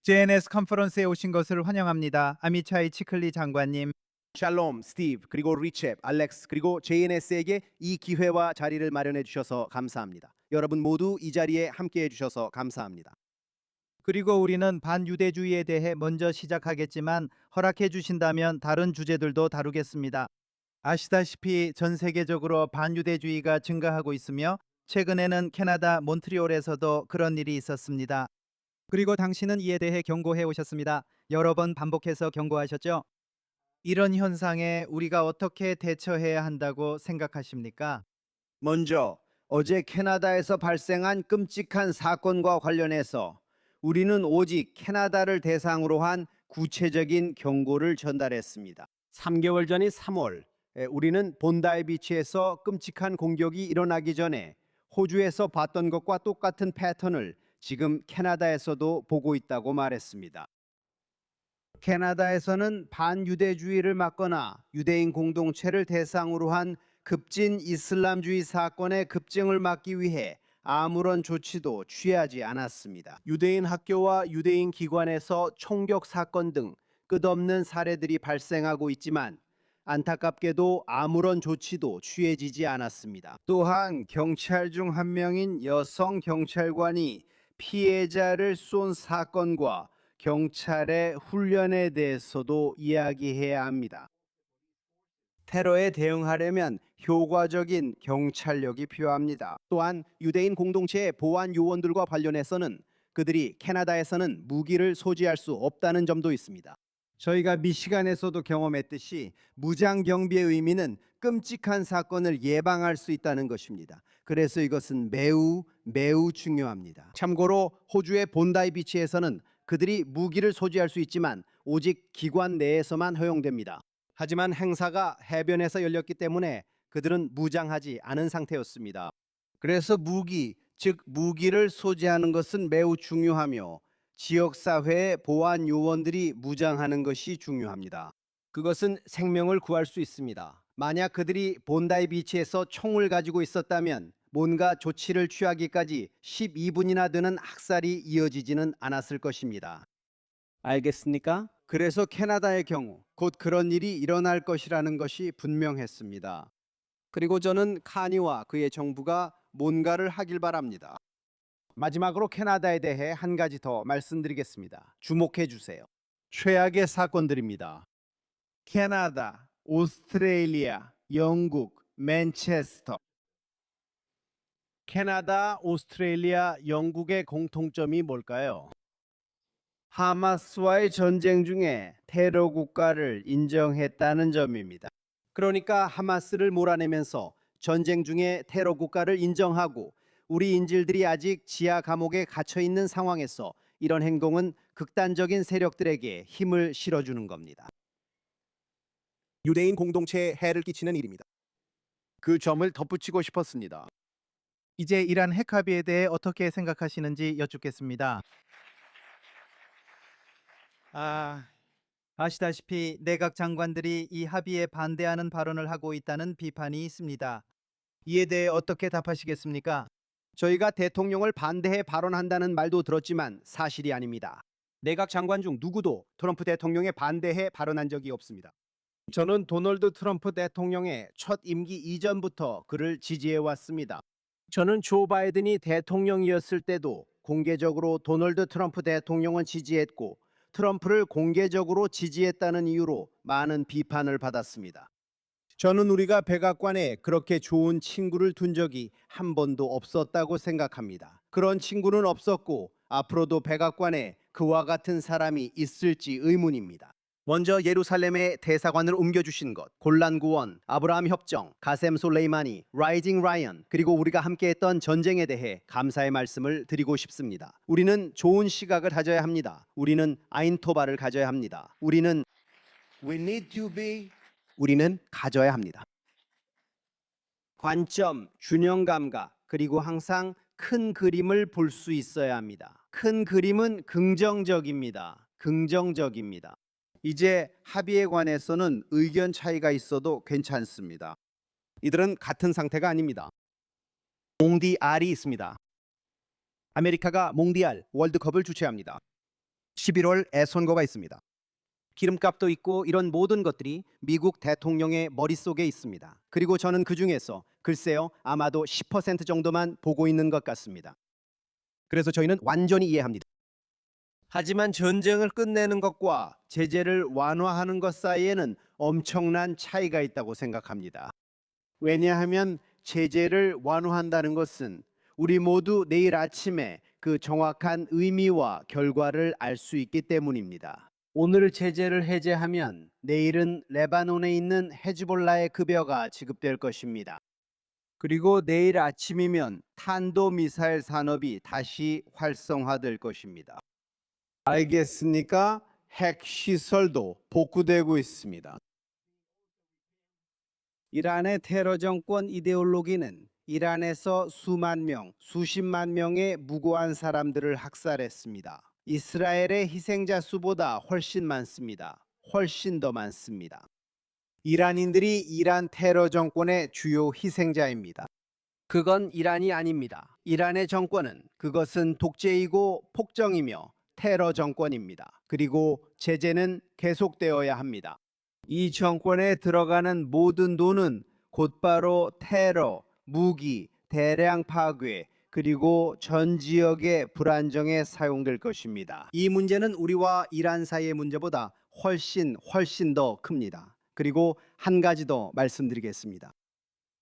JNS 컨퍼런스에 오신 것을 환영합니다. 아미차이 치클리 장관님, 샬롬, 스티브, 그리고 리셉, 알렉스, 그리고 JNS에게 이 기회와 자리를 마련해 주셔서 감사합니다. 여러분 모두 이 자리에 함께해 주셔서 감사합니다. 그리고 우리는 반유대주의에 대해 먼저 시작하겠지만 허락해 주신다면 다른 주제들도 다루겠습니다. 아시다시피 전 세계적으로 반유대주의가 증가하고 있으며 최근에는 캐나다 몬트리올에서도 그런 일이 있었습니다. 그리고 당신은 이에 대해 경고해 오셨습니다. 여러 번 반복해서 경고하셨죠? 이런 현상에 우리가 어떻게 대처해야 한다고 생각하십니까? 먼저 어제 캐나다에서 발생한 끔찍한 사건과 관련해서 우리는 오직 캐나다를 대상으로 한 구체적인 경고를 전달했습니다. 3개월 전인 3월, 우리는 본다이 비치에서 끔찍한 공격이 일어나기 전에 호주에서 봤던 것과 똑같은 패턴을 지금 캐나다에서도 보고 있다고 말했습니다. 캐나다에서는 반유대주의를 막거나 유대인 공동체를 대상으로 한 급진 이슬람주의 사건의 급증을 막기 위해 아무런 조치도 취하지 않았습니다. 유대인 학교와 유대인 기관에서 총격 사건 등 끝없는 사례들이 발생하고 있지만 안타깝게도 아무런 조치도 취해지지 않았습니다. 또한 경찰 중 한 명인 여성 경찰관이 피해자를 쏜 사건과 경찰의 훈련에 대해서도 이야기해야 합니다. 테러에 대응하려면 효과적인 경찰력이 필요합니다. 또한 유대인 공동체의 보안 요원들과 관련해서는 그들이 캐나다에서는 무기를 소지할 수 없다는 점도 있습니다. 저희가 미시간에서도 경험했듯이 무장 경비의 의미는 끔찍한 사건을 예방할 수 있다는 것입니다. 그래서 이것은 매우 중요합니다. 참고로 호주의 본다이 비치에서는 그들이 무기를 소지할 수 있지만 오직 기관 내에서만 허용됩니다. 하지만 행사가 해변에서 열렸기 때문에 그들은 무장하지 않은 상태였습니다. 그래서 무기를 소지하는 것은 매우 중요하며 지역사회의 보안 요원들이 무장하는 것이 중요합니다. 그것은 생명을 구할 수 있습니다. 만약 그들이 본다이 비치에서 총을 가지고 있었다면 뭔가 조치를 취하기까지 12분이나 되는 학살이 이어지지는 않았을 것입니다. 알겠습니까? 그래서 캐나다의 경우 곧 그런 일이 일어날 것이라는 것이 분명했습니다. 그리고 저는 카니와 그의 정부가 뭔가를 하길 바랍니다. 마지막으로 캐나다에 대해 한 가지 더 말씀드리겠습니다. 주목해 주세요. 최악의 사건들입니다. 캐나다, 오스트레일리아, 영국, 맨체스터. 캐나다, 오스트레일리아, 영국의 공통점이 뭘까요? 하마스와의 전쟁 중에 테러 국가를 인정했다는 점입니다. 그러니까 하마스를 몰아내면서 전쟁 중에 테러 국가를 인정하고 우리 인질들이 아직 지하 감옥에 갇혀 있는 상황에서 이런 행동은 극단적인 세력들에게 힘을 실어주는 겁니다. 유대인 공동체에 해를 끼치는 일입니다. 그 점을 덧붙이고 싶었습니다. 이제 이란 핵 합의에 대해 어떻게 생각하시는지 여쭙겠습니다. 아시다시피 내각 장관들이 이 합의에 반대하는 발언을 하고 있다는 비판이 있습니다. 이에 대해 어떻게 답하시겠습니까? 저희가 대통령을 반대해 발언한다는 말도 들었지만 사실이 아닙니다. 내각 장관 중 누구도 트럼프 대통령에 반대해 발언한 적이 없습니다. 저는 도널드 트럼프 대통령의 첫 임기 이전부터 그를 지지해 왔습니다. 저는 조 바이든이 대통령이었을 때도 공개적으로 도널드 트럼프 대통령은 지지했고 트럼프를 공개적으로 지지했다는 이유로 많은 비판을 받았습니다. 저는 우리가 백악관에 그렇게 좋은 친구를 둔 적이 한 번도 없었다고 생각합니다. 그런 친구는 없었고 앞으로도 백악관에 그와 같은 사람이 있을지 의문입니다. 먼저 예루살렘에 대사관을 옮겨주신 것, 골란 구원, 아브라함 협정, 가셈 솔레이마니, 라이징 라이언, 그리고 우리가 함께했던 전쟁에 대해 감사의 말씀을 드리고 싶습니다. 우리는 좋은 시각을 가져야 합니다. 우리는 아인토바를 가져야 합니다. 우리는 가져야 합니다. 관점, 균형 감각, 그리고 항상 큰 그림을 볼 수 있어야 합니다. 큰 그림은 긍정적입니다. 긍정적입니다. 이제 합의에 관해서는 의견 차이가 있어도 괜찮습니다. 이들은 같은 상태가 아닙니다. 몽디알이 있습니다. 아메리카가 몽디알 월드컵을 주최합니다. 11월에 선거가 있습니다. 기름값도 있고 이런 모든 것들이 미국 대통령의 머릿속에 있습니다. 그리고 저는 그 중에서 글쎄요, 아마도 10% 정도만 보고 있는 것 같습니다. 그래서 저희는 완전히 이해합니다. 하지만 전쟁을 끝내는 것과 제재를 완화하는 것 사이에는 엄청난 차이가 있다고 생각합니다. 왜냐하면 제재를 완화한다는 것은 우리 모두 내일 아침에 그 정확한 의미와 결과를 알 수 있기 때문입니다. 오늘 제재를 해제하면 내일은 레바논에 있는 헤즈볼라의 급여가 지급될 것입니다. 그리고 내일 아침이면 탄도미사일 산업이 다시 활성화될 것입니다. 알겠습니까? 핵시설도 복구되고 있습니다. 이란의 테러 정권 이데올로기는 이란에서 수만 명, 수십만 명의 무고한 사람들을 학살했습니다. 이스라엘의 희생자 수보다 훨씬 많습니다. 훨씬 더 많습니다. 이란인들이 이란 테러 정권의 주요 희생자입니다. 그건 이란이 아닙니다. 이란의 정권은 그것은 독재이고 폭정이며 테러 정권입니다. 그리고 제재는 계속되어야 합니다. 이 정권에 들어가는 모든 돈은 곧바로 테러, 무기, 대량 파괴, 그리고 전 지역의 불안정에 사용될 것입니다. 이 문제는 우리와 이란 사이의 문제보다 훨씬 더 큽니다. 그리고 한 가지 더 말씀드리겠습니다.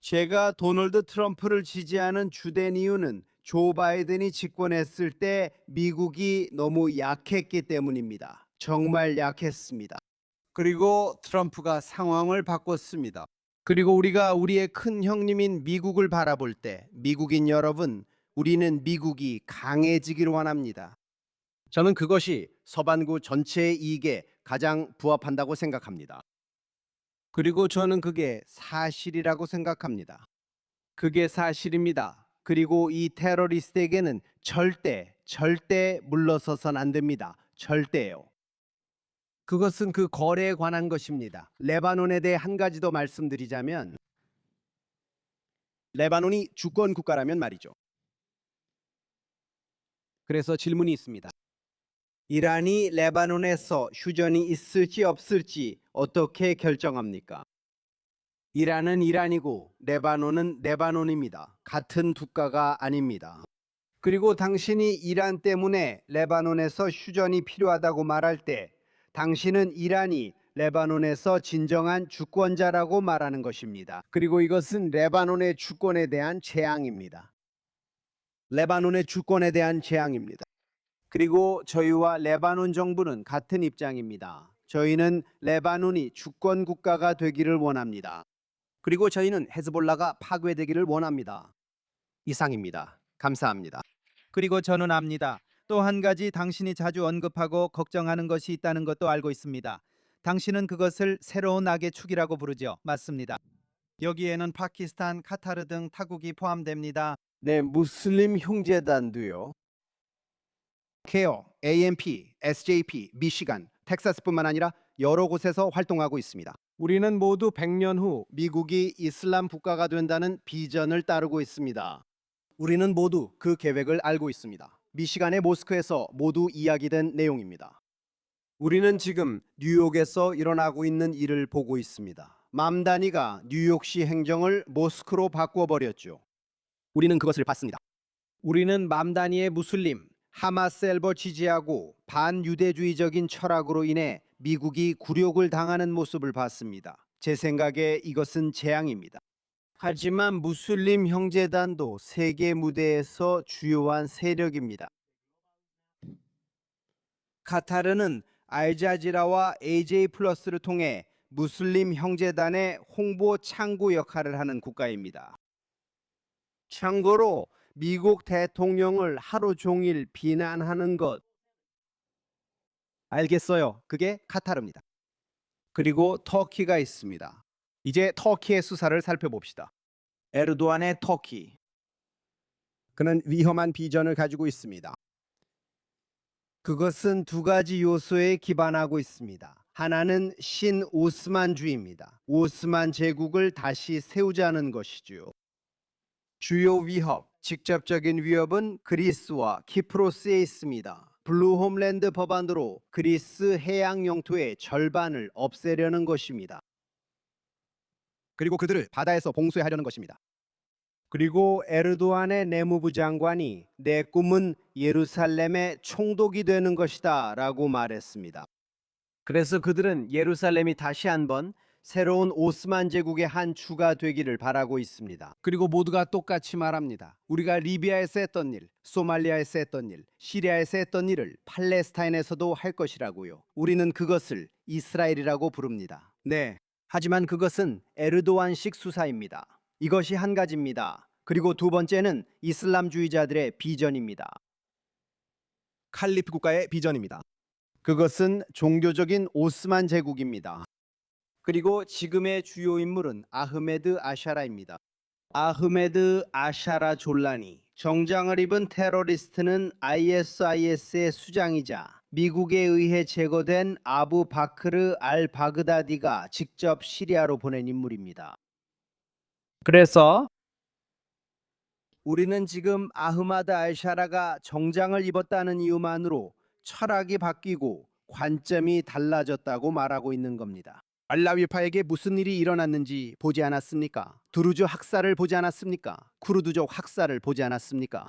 제가 도널드 트럼프를 지지하는 주된 이유는 조 바이든이 집권했을 때 미국이 너무 약했기 때문입니다. 정말 약했습니다. 그리고 트럼프가 상황을 바꿨습니다. 그리고 우리가 우리의 큰 형님인 미국을 바라볼 때 미국인 여러분, 우리는 미국이 강해지기를 원합니다. 저는 그것이 서반구 전체의 이익에 가장 부합한다고 생각합니다. 그리고 저는 그게 사실이라고 생각합니다. 그게 사실입니다. 그리고 이 테러리스트에게는 절대 물러서선 안 됩니다. 절대요. 그것은 그 거래에 관한 것입니다. 레바논에 대해 한 가지 더 말씀드리자면, 레바논이 주권 국가라면 말이죠. 그래서 질문이 있습니다. 이란이 레바논에서 휴전이 있을지 없을지 어떻게 결정합니까? 이란은 이란이고 레바논은 레바논입니다. 같은 국가가 아닙니다. 그리고 당신이 이란 때문에 레바논에서 휴전이 필요하다고 말할 때 당신은 이란이 레바논에서 진정한 주권자라고 말하는 것입니다. 그리고 이것은 레바논의 주권에 대한 재앙입니다. 레바논의 주권에 대한 재앙입니다. 그리고 저희와 레바논 정부는 같은 입장입니다. 저희는 레바논이 주권 국가가 되기를 원합니다. 그리고 저희는 헤즈볼라가 파괴되기를 원합니다. 이상입니다. 감사합니다. 그리고 저는 압니다. 또 한 가지 당신이 자주 언급하고 걱정하는 것이 있다는 것도 알고 있습니다. 당신은 그것을 새로운 악의 축이라고 부르죠. 맞습니다. 여기에는 파키스탄, 카타르 등 타국이 포함됩니다. 네, 무슬림 형제단도요. 케어, AMP, SJP, 미시간, 텍사스뿐만 아니라 여러 곳에서 활동하고 있습니다. 우리는 모두 100년 후 미국이 이슬람 국가가 된다는 비전을 따르고 있습니다. 우리는 모두 그 계획을 알고 있습니다. 미시간의 모스크에서 모두 이야기된 내용입니다. 우리는 지금 뉴욕에서 일어나고 있는 일을 보고 있습니다. 맘다니가 뉴욕시 행정을 모스크로 바꿔버렸죠. 우리는 그것을 봤습니다. 우리는 맘다니의 무슬림, 하마스 엘버 지지하고 반유대주의적인 철학으로 인해 미국이 굴욕을 당하는 모습을 봤습니다. 제 생각에 이것은 재앙입니다. 하지만 무슬림 형제단도 세계 무대에서 주요한 세력입니다. 카타르는 알자지라와 AJ 플러스를 통해 무슬림 형제단의 홍보 창구 역할을 하는 국가입니다. 참고로 미국 대통령을 하루 종일 비난하는 것. 알겠어요. 그게 카타르입니다. 그리고 터키가 있습니다. 이제 터키의 수사를 살펴봅시다. 에르도안의 터키. 그는 위험한 비전을 가지고 있습니다. 그것은 두 가지 요소에 기반하고 있습니다. 하나는 신오스만주의입니다. 오스만 제국을 다시 세우자는 것이죠. 주요 위협, 직접적인 위협은 그리스와 키프로스에 있습니다. 블루홈랜드 법안으로 그리스 해양 영토의 절반을 없애려는 것입니다. 그리고 그들을 바다에서 봉쇄하려는 것입니다. 그리고 에르도안의 내무부 장관이 내 꿈은 예루살렘의 총독이 되는 것이다 라고 말했습니다. 그래서 그들은 예루살렘이 다시 한번 새로운 오스만 제국의 한 주가 되기를 바라고 있습니다. 그리고 모두가 똑같이 말합니다. 우리가 리비아에서 했던 일, 소말리아에서 했던 일, 시리아에서 했던 일을 팔레스타인에서도 할 것이라고요. 우리는 그것을 이스라엘이라고 부릅니다. 네, 하지만 그것은 에르도안식 수사입니다. 이것이 한 가지입니다. 그리고 두 번째는 이슬람주의자들의 비전입니다. 칼리프 국가의 비전입니다. 그것은 종교적인 오스만 제국입니다. 그리고 지금의 주요 인물은 아흐메드 아샤라입니다. 아흐메드 아샤라 졸라니, 정장을 입은 테러리스트는 ISIS의 수장이자 미국에 의해 제거된 아부 바크르 알 바그다디가 직접 시리아로 보낸 인물입니다. 그래서 우리는 지금 아흐마드 알샤라가 정장을 입었다는 이유만으로 철학이 바뀌고 관점이 달라졌다고 말하고 있는 겁니다. 알라위파에게 무슨 일이 일어났는지 보지 않았습니까? 두루즈 학살을 보지 않았습니까? 쿠르드족 학살을 보지 않았습니까?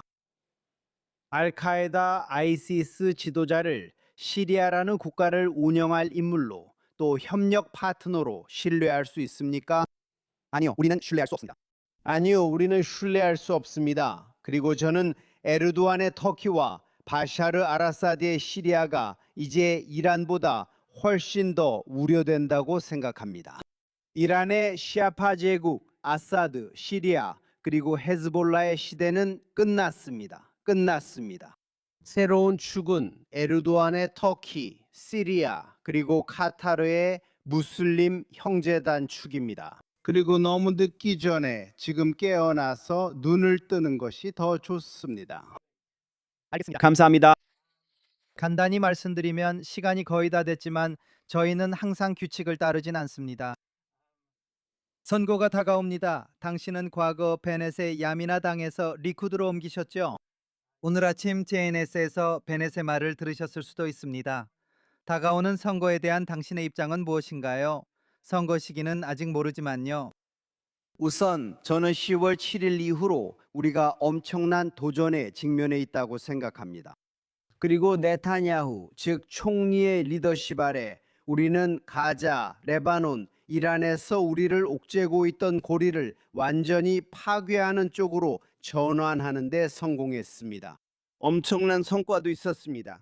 알카에다 아이시스 지도자를 시리아라는 국가를 운영할 인물로 또 협력 파트너로 신뢰할 수 있습니까? 아니요, 우리는 신뢰할 수 없습니다. 아니요, 우리는 신뢰할 수 없습니다. 그리고 저는 에르도안의 터키와 바샤르 아라사드의 시리아가 이제 이란보다 훨씬 더 우려된다고 생각합니다. 이란의 시아파 제국, 아사드, 시리아, 그리고 헤즈볼라의 시대는 끝났습니다. 끝났습니다. 새로운 축은 에르도안의 터키, 시리아, 그리고 카타르의 무슬림 형제단 축입니다. 그리고 너무 늦기 전에 지금 깨어나서 눈을 뜨는 것이 더 좋습니다. 알겠습니다. 감사합니다. 간단히 말씀드리면 시간이 거의 다 됐지만 저희는 항상 규칙을 따르진 않습니다. 선거가 다가옵니다. 당신은 과거 베넷의 야미나 당에서 리쿠드로 옮기셨죠? 오늘 아침 JNS에서 베넷의 말을 들으셨을 수도 있습니다. 다가오는 선거에 대한 당신의 입장은 무엇인가요? 선거 시기는 아직 모르지만요. 우선 저는 10월 7일 이후로 우리가 엄청난 도전에 직면해 있다고 생각합니다. 그리고 네타냐후, 즉 총리의 리더십 아래 우리는 가자, 레바논, 이란에서 우리를 옥죄고 있던 고리를 완전히 파괴하는 쪽으로 전환하는 데 성공했습니다. 엄청난 성과도 있었습니다.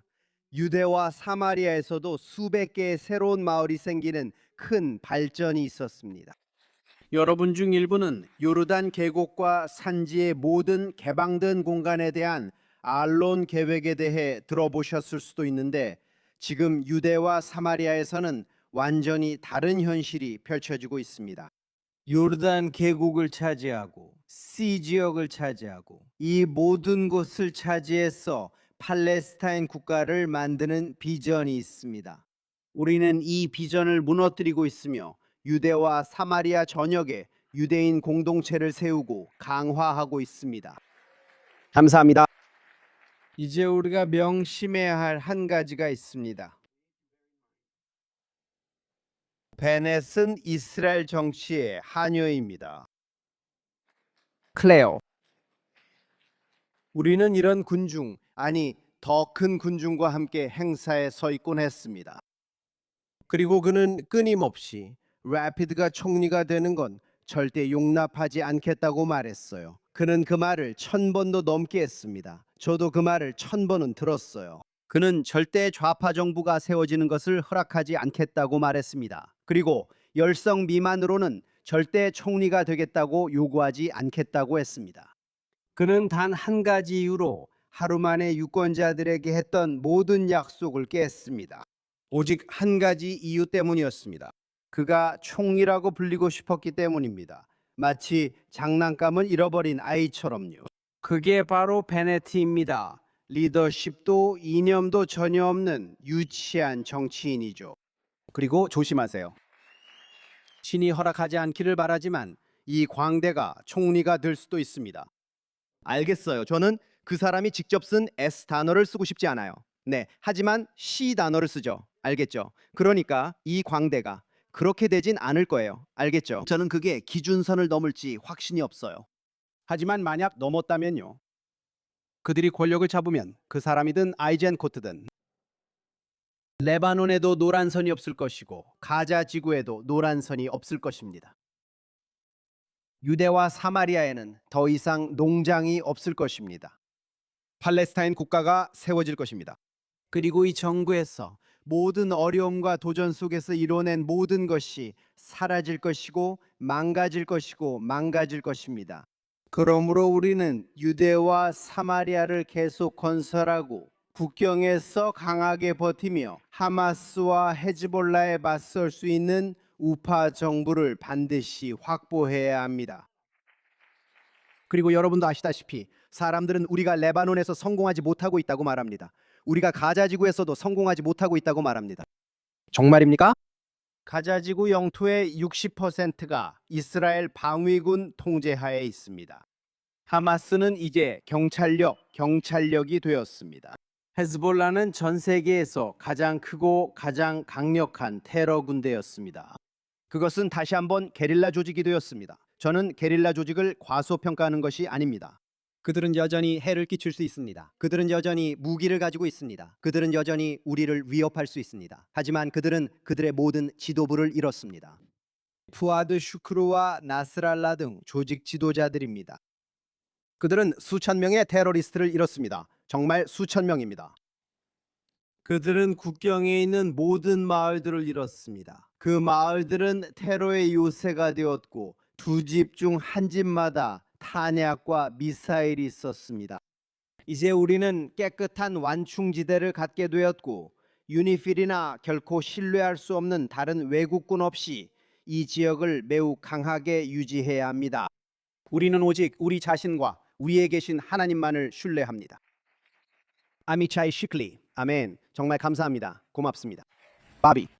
유대와 사마리아에서도 수백 개의 새로운 마을이 생기는 큰 발전이 있었습니다. 여러분 중 일부는 요르단 계곡과 산지의 모든 개방된 공간에 대한 알론 계획에 대해 들어보셨을 수도 있는데 지금 유대와 사마리아에서는 완전히 다른 현실이 펼쳐지고 있습니다. 요르단 계곡을 차지하고 C 지역을 차지하고 이 모든 곳을 차지해서 팔레스타인 국가를 만드는 비전이 있습니다. 우리는 이 비전을 무너뜨리고 있으며 유대와 사마리아 전역에 유대인 공동체를 세우고 강화하고 있습니다. 감사합니다. 이제 우리가 명심해야 할 한 가지가 있습니다. 베넷은 이스라엘 정치의 한여입니다. 클레어. 우리는 이런 군중, 아니 더 큰 군중과 함께 행사에 서 있곤 했습니다. 그리고 그는 끊임없이 래피드가 총리가 되는 건 절대 용납하지 않겠다고 말했어요. 그는 그 말을 1000번도 넘게 했습니다. 저도 그 말을 1000번은 들었어요. 그는 절대 좌파 정부가 세워지는 것을 허락하지 않겠다고 말했습니다. 그리고 열성 미만으로는 절대 총리가 되겠다고 요구하지 않겠다고 했습니다. 그는 단 한 가지 이유로 하루 만에 유권자들에게 했던 모든 약속을 깼습니다. 오직 한 가지 이유 때문이었습니다. 그가 총리라고 불리고 싶었기 때문입니다. 마치 장난감을 잃어버린 아이처럼요. 그게 바로 베네트입니다. 리더십도 이념도 전혀 없는 유치한 정치인이죠. 그리고 조심하세요. 신이 허락하지 않기를 바라지만 이 광대가 총리가 될 수도 있습니다. 알겠어요. 저는 그 사람이 직접 쓴 S 단어를 쓰고 싶지 않아요. 네, 하지만 시 단어를 쓰죠. 알겠죠? 그러니까 이 광대가 그렇게 되진 않을 거예요. 알겠죠? 저는 그게 기준선을 넘을지 확신이 없어요. 하지만 만약 넘었다면요. 그들이 권력을 잡으면 그 사람이든 아이젠코트든 레바논에도 노란 선이 없을 것이고 가자 지구에도 노란 선이 없을 것입니다. 유대와 사마리아에는 더 이상 농장이 없을 것입니다. 팔레스타인 국가가 세워질 것입니다. 그리고 이 정부에서 모든 어려움과 도전 속에서 이뤄낸 모든 것이 사라질 것이고 망가질 것이고 망가질 것입니다. 그러므로 우리는 유대와 사마리아를 계속 건설하고 국경에서 강하게 버티며 하마스와 헤즈볼라에 맞설 수 있는 우파 정부를 반드시 확보해야 합니다. 그리고 여러분도 아시다시피 사람들은 우리가 레바논에서 성공하지 못하고 있다고 말합니다. 우리가 가자 지구에서도 성공하지 못하고 있다고 말합니다. 정말입니까? 가자지구 영토의 60%가 이스라엘 방위군 통제하에 있습니다. 하마스는 이제 경찰력이 되었습니다. 헤즈볼라는 전 세계에서 가장 크고 가장 강력한 테러 군대였습니다. 그것은 다시 한번 게릴라 조직이 되었습니다. 저는 게릴라 조직을 과소평가하는 것이 아닙니다. 그들은 여전히 해를 끼칠 수 있습니다. 그들은 여전히 무기를 가지고 있습니다. 그들은 여전히 우리를 위협할 수 있습니다. 하지만 그들은 그들의 모든 지도부를 잃었습니다. 푸아드 슈크루와 나스랄라 등 조직 지도자들입니다. 그들은 수천 명의 테러리스트를 잃었습니다. 정말 수천 명입니다. 그들은 국경에 있는 모든 마을들을 잃었습니다. 그 마을들은 테러의 요새가 되었고 두 집 중 한 집마다 탄약과 미사일이 있었습니다. 이제 우리는 깨끗한 완충지대를 갖게 되었고 유니필이나 결코 신뢰할 수 없는 다른 외국군 없이 이 지역을 매우 강하게 유지해야 합니다. 우리는 오직 우리 자신과 위에 계신 하나님만을 신뢰합니다. 아미차이 시클리. 아멘. 정말 감사합니다. 고맙습니다. 바비.